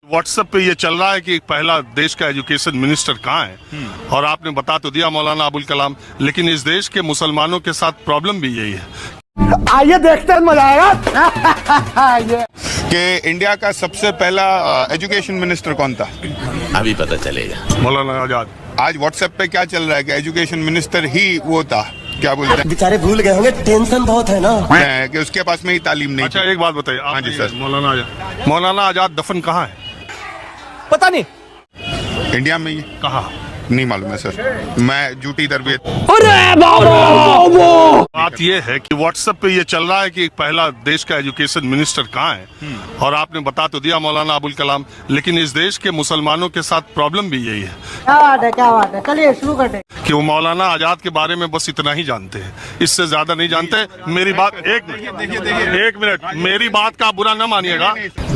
WhatsApp पे ये चल रहा है कि पहला देश का एजुकेशन मिनिस्टर कहाँ है, और आपने बता तो दिया मौलाना अबुल कलाम, लेकिन इस देश के मुसलमानों के साथ प्रॉब्लम भी यही है। आइए देखते हैं, मजा आएगा। कि इंडिया का सबसे पहला एजुकेशन मिनिस्टर कौन था? अभी पता चलेगा। मौलाना आजाद। आज व्हाट्सएप पे क्या चल रहा है कि एजुकेशन मिनिस्टर ही वो था, क्या बोलते हैं, बेचारे भूल गए होंगे, टेंशन बहुत है ना कि उसके पास में ही तालीम नहीं अच्छा थी। एक बात बताइए, हाँ जी सर। मौलाना आजाद दफन कहाँ है? पता नहीं। इंडिया में ही कहाँ? नहीं मालूम है सर, मैं झूठी तरबियत। बात ये है कि व्हाट्सएप पे ये चल रहा है कि पहला देश का एजुकेशन मिनिस्टर कहाँ है, और आपने बता तो दिया मौलाना अबुल कलाम, लेकिन इस देश के मुसलमानों के साथ प्रॉब्लम भी यही है क्या बात है, चलिए शुरू करते हैं। कि वो मौलाना आजाद के बारे में बस इतना ही जानते हैं, इससे ज्यादा नहीं जानते। मेरी बात एक मिनट, मेरी बात का बुरा न मानिएगा।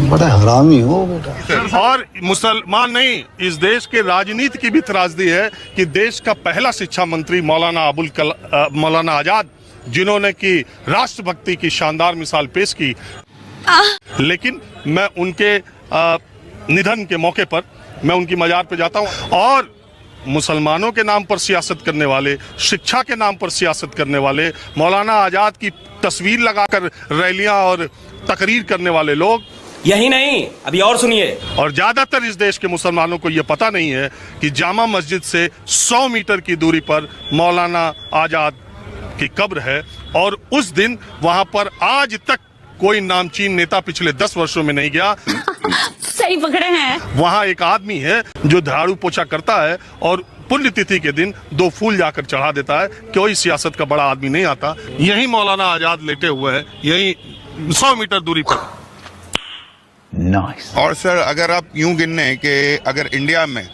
बड़ा हरामी हो बेटा। और मुसलमान नहीं, इस देश के राजनीति की भी त्रासदी है कि देश का पहला शिक्षा मंत्री मौलाना आजाद, जिन्होंने की राष्ट्रभक्ति की शानदार मिसाल पेश की, लेकिन मैं उनके निधन के मौके पर मैं उनकी मजार पे जाता हूं, और मुसलमानों के नाम पर सियासत करने वाले, शिक्षा के नाम पर सियासत करने वाले, मौलाना आजाद की तस्वीर लगाकर रैलियां और तकरीर करने वाले लोग, यही नहीं, अभी और सुनिए। और ज्यादातर इस देश के मुसलमानों को यह पता नहीं है कि जामा मस्जिद से 100 मीटर की दूरी पर मौलाना आजाद की कब्र है, और उस दिन वहां पर आज तक कोई नामचीन नेता पिछले 10 वर्षों में नहीं गया। सही पकड़े हैं। वहां एक आदमी है जो झाड़ू पोछा करता है और पुण्यतिथि के दिन 2 फूल जाकर चढ़ा देता है। कोई सियासत का बड़ा आदमी नहीं आता। यही मौलाना आजाद लेटे हुए हैं, यही 100 मीटर दूरी पर। नाइस। और सर अगर आप यूं गिनने कि अगर इंडिया में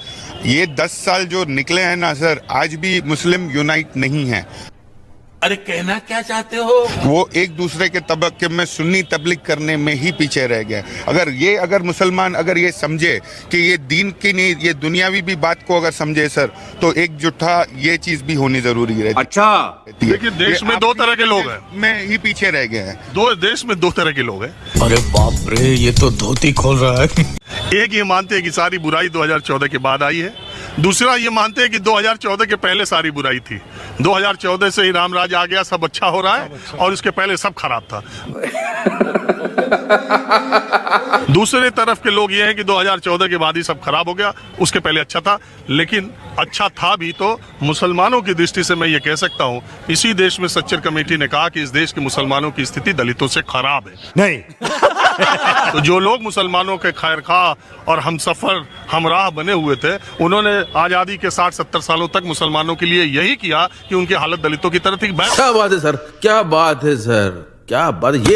ये 10 साल जो निकले हैं ना सर, आज भी मुस्लिम यूनाइट नहीं है। अरे कहना क्या चाहते हो? वो एक दूसरे के तबके में सुन्नी तबलीग करने में ही पीछे रह गए। अगर मुसलमान अगर ये समझे कि ये दीन की नहीं, ये दुनियावी भी बात को अगर समझे सर, तो एकजुटता ये चीज भी होनी जरूरी है। अच्छा, देखिए देश में 2 तरह के लोग हैं, में ही पीछे रह गए हैं। देश में 2 तरह के लोग हैं। अरे बाप रे, ये तो धोती खोल रहा है। एक ये मानते हैं कि सारी बुराई 2014 के बाद आई है, दूसरा ये मानते हैं कि 2014 के पहले सारी बुराई थी, 2014 से ही राम राज आ गया, सब अच्छा हो रहा है, और इसके पहले सब खराब था। दूसरे तरफ के लोग ये हैं कि 2014 के बाद ही सब खराब हो गया, उसके पहले अच्छा था। लेकिन अच्छा था भी तो मुसलमानों की दृष्टि से मैं ये कह सकता हूँ, इसी देश में सच्चर कमेटी ने कहा कि इस देश के मुसलमानों की स्थिति दलितों से खराब है। नहीं। तो जो लोग मुसलमानों के खैरखा और हमसफर हमराह बने हुए थे, उन्होंने आजादी के 60-70 सालों तक मुसलमानों के लिए यही किया कि उनकी हालत दलितों की तरह थी। क्या बात है सर, क्या बात है सर, क्या बात है।